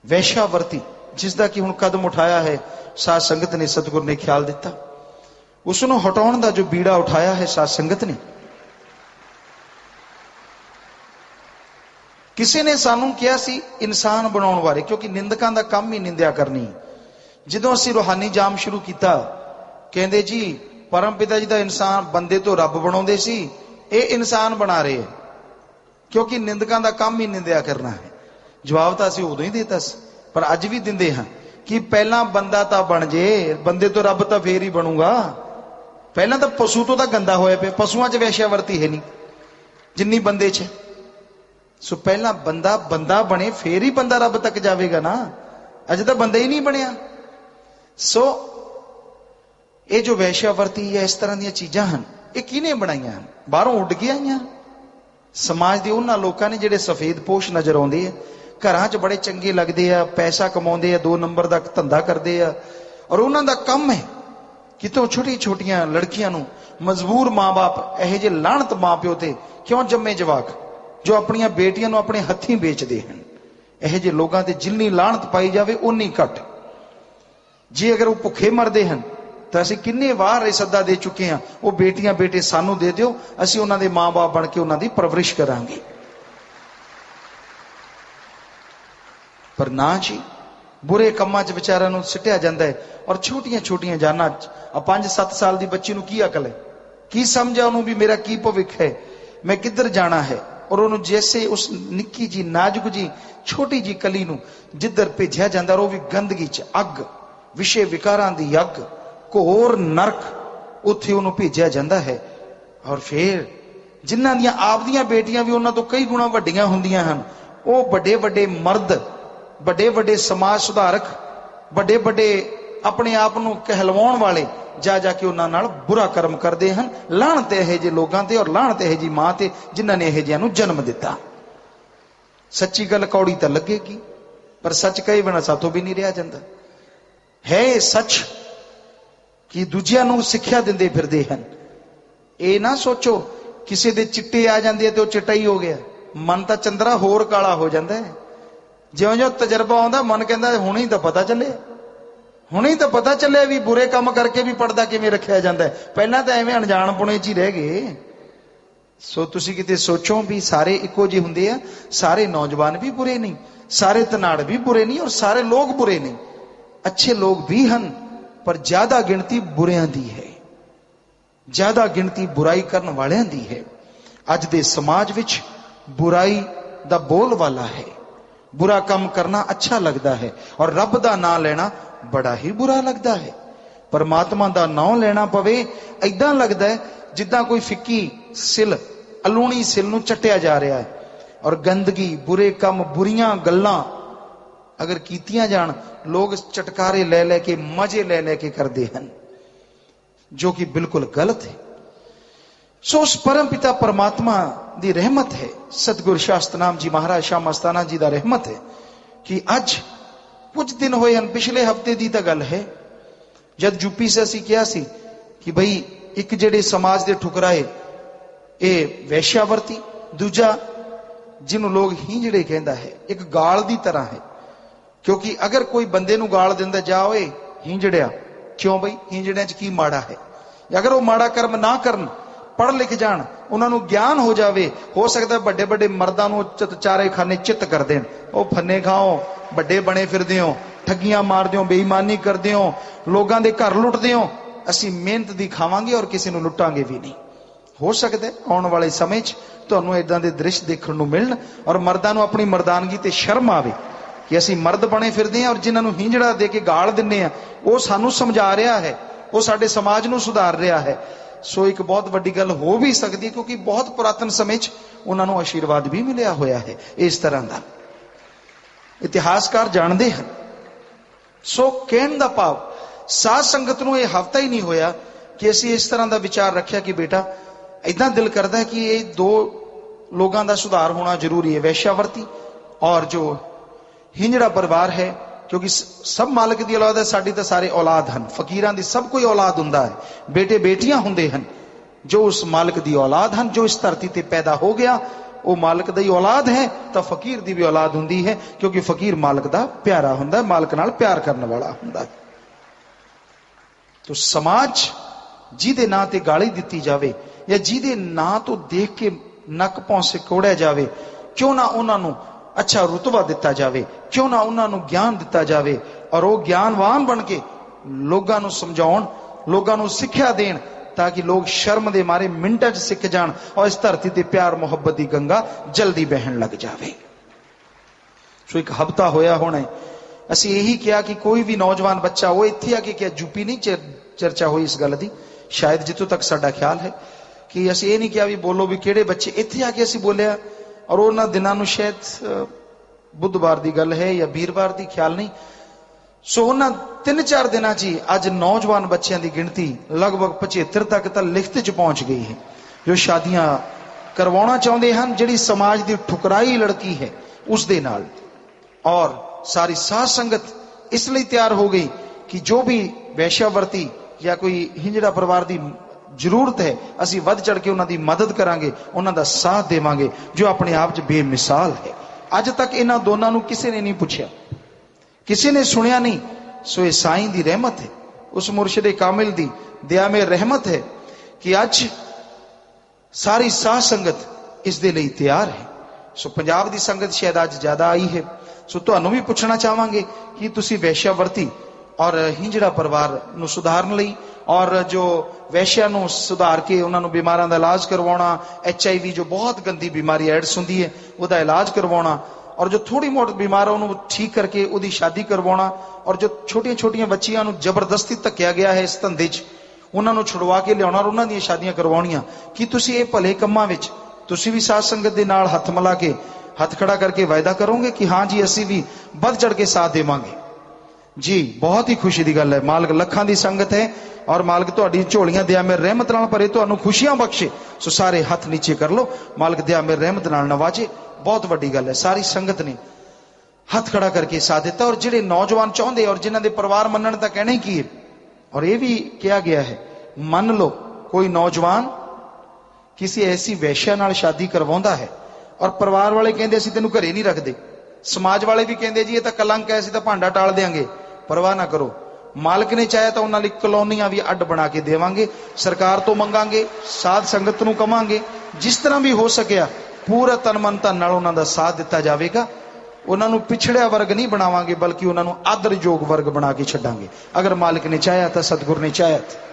वैश्यावर्ती जिसका कि हुण कदम उठाया है साध संगत ने, सतगुर ने ख्याल दिता, उसनों हटाउण दा जो बीड़ा उठाया है साध संगत ने। किसी ने सानू किया सी इंसान बनाउण बारे, क्योंकि निंदकां दा काम ही निंदिया करनी। जदों असीं रूहानी जाम शुरू किया, कहंदे जी परम पिता जी दा इंसान बंदे तो रब बनाउंदे सी, ये इंसान बना रहे हैं, क्योंकि निंदकां दा काम ही निंदिया करना है। जवाब तो असीं उदों ही देता सी, पर अज भी दिंदे हां कि पहला बंदा तो बन जे, बंदे तो रब तो फेर ही बनूगा। पहला तो पशु तो गंदा होया पे, पशुआं च वैश्यावर्ती है नहीं जिन्नी बंदे च। सो पहला बंदा बंदा बने फिर ही बंदा रब तक जाएगा ना, अज तो बंदा ही नहीं बनया। सो ये जो वैश्यावर्ती या इस तरह दी चीजां हैं, ये किने बनाईयां हैं? बाहरों उड़ के आईयां। समाज के उन्होंने लोगों ने जिहड़े सफेद पोश नजर आउंदे आ, घरां च बड़े चंगे लगते आ, पैसा कमाउंदे आ, 2 नंबर का धंधा करते आ, और उन्हों का काम है कितों छोटी छोटियां लड़कियां नूं मजबूर माँ बाप यह जे लाणत माँ प्यो ते क्यों जम्मे जवाक जो अपन बेटियां नूं अपने हथीं बेचते हैं। यह जे लोगों ते जिन्नी लाणत पाई जाए उन्नी घट। जे अगर वो भुखे मरते हैं तो असीं किन्ने वार ये सदा दे चुके हैं, वो बेटियां बेटे सानू दे दिओ, असीं उन्हां दे माँ बाप बन के उन्हां दी परवरिश करांगे। पर ना जी, बुरे कम्मां च विचारां नूं सिटिया जांदा है। और छोटियां छोटियां जानां 5-7 साल की बच्ची नूं की अकल है, की समझ उन्होंने भी मेरा की भविख है, मैं किधर जाना है। और उन्होंने जैसे उस निक्की जी नाजुक जी छोटी जी कली नूं जिधर भेजा जाता, वो भी गंदगी च अग, विषय विकारां दी अग, घोर नरक, उत्थे उन्होंने भेजा जाता है। और फिर जिन्हां दियां आप दियां बेटियां भी उन्हां तो कई गुणा वड्डियां हुंदियां हन, वो बड़े बड़े मर्द, बड़े बड़े समाज सुधारक, बड़े बड़े अपने आप को कहलवाउण वाले जा जाके उन्हां नाल बुरा कर्म करते हैं। लाहनत इहो जे लोगों ते और लाहनत इहो जी मां ते जिन्हां ने इहो जिहां नूं जन्म दिता। सच्ची गल कौड़ी तो लगेगी, पर सच कई बिना साथों भी नहीं रहा जाता है। सच कि दूजियां नूं सिक्ख्या दिंदे फिरदे हन। ये ना सोचो किसी दे चिट्टे आ जाते तो चिट्टा ही हो गया, मन तो चंदरा होर काला हो जाता है। ज्यों ज्यों तजर्बा आउंदा मन कहता हुणे ही तो पता चले, हुणे ही तो पता चले भी बुरे काम करके भी पर्दा किवें रखिया जाता है। पहला तो एवें अनजाणपुणे च ही रह गए। सो तुसीं किते सोचो भी सारे इक्को जिहे हुंदे आ, सारे नौजवान भी बुरे नहीं, सारे धनाड़ भी बुरे नहीं, और सारे लोग बुरे नहीं। अच्छे लोग भी हन, पर ज्यादा गिनती बुरियां दी है, ज्यादा गिनती बुराई करने वालियां दी है। अज दे समाज विच बुराई दा बोल वाला है, बुरा काम करना अच्छा लगता है, और रब दा नाम लेना बड़ा ही बुरा लगता है। परमात्मा दा नाम लेना पवे ऐदां लगता है जिद्दां कोई फिक्की सिल, अलूणी सिल नूं चट्टिया जा रहा है। और गंदगी, बुरे काम, बुरियां गल्लां अगर कीतियां जान, लोग चटकारे ले लेके, मजे ले लेके करते हैं, जो कि बिल्कुल गलत है। सो उस परम पिता परमात्मा दी रहमत है, सतगुरु शास्त्रनाम जी महाराज शाह मस्ताना जी दा रहमत है कि अज कुछ दिन होए हैं, पिछले हफ्ते दी तो गल है, जब यूपी से असी किया सी कि भाई एक जेड़े समाज दे ठुकराए ये वैश्यावर्ती, दूजा जिन्हों लोग हिंजड़े कहता है, एक गाल दी तरह है। क्योंकि अगर कोई बंदे नूं गाल दिंदा जा ओए हिंजड़िया, क्यों बई हिंजड़िया च की माड़ा है, अगर वो माड़ा कर्म ना करन, पढ़ लिख जान, उन्होंने ज्ञान हो जाए, हो सकता है बड़े बड़े मर्दां नूं चारे खाने चित कर देन, ओ फन्ने खाओ, बड़े बने फिरदे हो, ठगियां मारदे हो, बेईमानी करदे हो, लोगों के घर लुटदे हो, असीं मेहनत दी खावांगे और किसी नूं लुटांगे भी नहीं। हो सकता है आने वाले समय तुहानूं इदां दे दृश्य देखण नूं मिलण, और मर्दां नूं अपनी मर्दानगी ते शर्म आवे कि असीं मर्द बने फिरदे हैं, और जिन्हां नूं हिंजड़ा दे के गाल दिंदे आ, वो सानूं समझा रहा है, वो साडे समाज नूं सुधार रहा है। सो एक बहुत वड्डी गल हो भी सकती है, क्योंकि बहुत पुरातन समय उन्होंने आशीर्वाद भी मिलिया होया है इस तरह का, इतिहासकार जानते हैं। सो कहने का भाव, साध संगत नूं यह हफ्ता ही नहीं होया कि असीं इस तरह का विचार रखिया कि बेटा इदां दिल करता है कि ये 2 लोगों का सुधार होना जरूरी है, वैश्यावर्ती और जो हिंजड़ा परिवार है। क्योंकि सब मालिक की औलाद है, साडी तो सारे औलाद हैं, फकीरां दी सब कोई औलाद हुंदा है, बेटे बेटियां हुंदे हैं, जो उस मालिक की औलाद हैं, जो इस धरती ते पैदा हो गया वो मालिक दी औलाद है, तो फकीर दी भी औलाद हुंदी है, क्योंकि फकीर मालिक दा प्यारा हुंदा है, मालिक नाल प्यार करने वाला हुंदा है। तो समाज जिहदे नां ते गाली दित्ती जावे या जिहदे नां तो देख के नक पौंसे कोड़िया जावे, क्यों ना उन्होंने अच्छा रुतबा दिता जावे, क्यों ना उन्होंने ज्ञान दिता जावे, और वो ज्ञानवान बन के लोगों को समझाउण, लोगों को सिक्ख्या देण, ताकि लोग शर्म दे मारे मिंटां च सिख जाण और इस धरती ते प्यार मुहब्बत की गंगा जल्दी बहन लग जावे। सो एक हफ्ता होया होना है, असीं यही किया कि कोई भी नौजवान बच्चा वो इत्थे आके क्या यूपी नहीं चर्चा हुई इस गल दी, शायद जितों तक साडा ख्याल है कि असीं ये नहीं किया भी बोलो भी किहड़े बच्चे, इत्थे आके असीं बोलिया, और उन्हां दिनां नूं शायद बुधवार की गल है या वीरवार की, ख्याल नहीं। सो उन्हां 3-4 दिनों च अज नौजवान बच्चों की गिनती लगभग 75 तक तो लिखत च पहुंच गई है, जो शादियां करवाना चाहते हैं, जिहड़ी समाज की ठुकराई लड़की है उस दे नाल। और सारी साध संगत इसलिए तैयार हो गई कि जो भी वैश्यावर्ती या कोई हिंजड़ा परिवार की जरूरत है, असीं वध चढ़ के उन्हां दी मदद करांगे, उन्हां दा साथ देवांगे, जो अपने आप च बेमिसाल है। अज तक इन्हां दोनों नूं किसी ने नहीं पूछया, किसी ने सुनिया नहीं। सो ये साईं दी रहमत है, उस मुर्शिदे कामिल दी दया में रहमत है कि अज सारी साध संगत इस दे लई तैयार है। सो पंजाब दी संगत शायद अज ज्यादा आई है। सो तुहानूं भी पुछना चाहांगे कि तुसीं वैश्यावर्ती और हिंजड़ा परिवार नूं सुधारन लई, और जो वैश्या नूं सुधार के उन्होंने बीमारां दा इलाज करवाउणा, HIV जो बहुत गंदी बीमारी एड्स हुंदी है उहदा इलाज करवाउणा, और जो थोड़ी मोटी बीमार है उन्होंने ठीक करके उहदी शादी करवाउणा, और जो छोटियां छोटियां बच्चियां नूं जबरदस्ती धक्किया गया है इस धंधे च, उन्होंने छुड़वा के लियाउणा और उन्हां दीयां शादियां करवाउणियां। कि तुसीं इह भले कम्मां विच तुसीं भी साध संगत दे नाल हथ मिला के हथ खड़ा करके वायदा करोगे कि हाँ जी असीं भी बढ़ चढ़ के साथ देवांगे जी। बहुत ही खुशी की गल है, मालिक लखां दी संगत है और मालिक तुहाडी झोलियां दया में रहमत नाल भरे, तुहानूं खुशियां बख्शे। सो सारे हथ नीचे कर लो, मालिक दया में रहमत नाल नवाजे। बहुत वड्डी गल है, सारी संगत ने हथ खड़ा करके साथ दिता। और जिहड़े नौजवान चाहुंदे और जिन्हां दे परिवार मनण तां कहना ही की है, और ये भी कहा गया है, मान लो कोई नौजवान किसी ऐसी वैश्या नाल शादी करवाउंदा है और परिवार वाले कहंदे असीं तैनूं घरे नहीं रखदे, समाज वाले भी कहंदे जी ये तां कलंक है, असीं तां भांडा टाल देंगे। परवाह ना करो, मालिक ने चाहे तो उन्हां लई कलोनियां भी अड्ड बना के देवांगे, सरकार तो मंगांगे, साध संगत नूं कवांगे, जिस तरह भी हो सकिया पूरा तन मन धन नाल उन्हां दा साथ दिता जावेगा। उन्हां नूं पिछड़िया वर्ग नहीं बनावांगे, बल्कि उन्हां नूं आदरयोग वर्ग बना के छड्डांगे, अगर मालिक ने चाहया तो, सतगुर ने चाहया।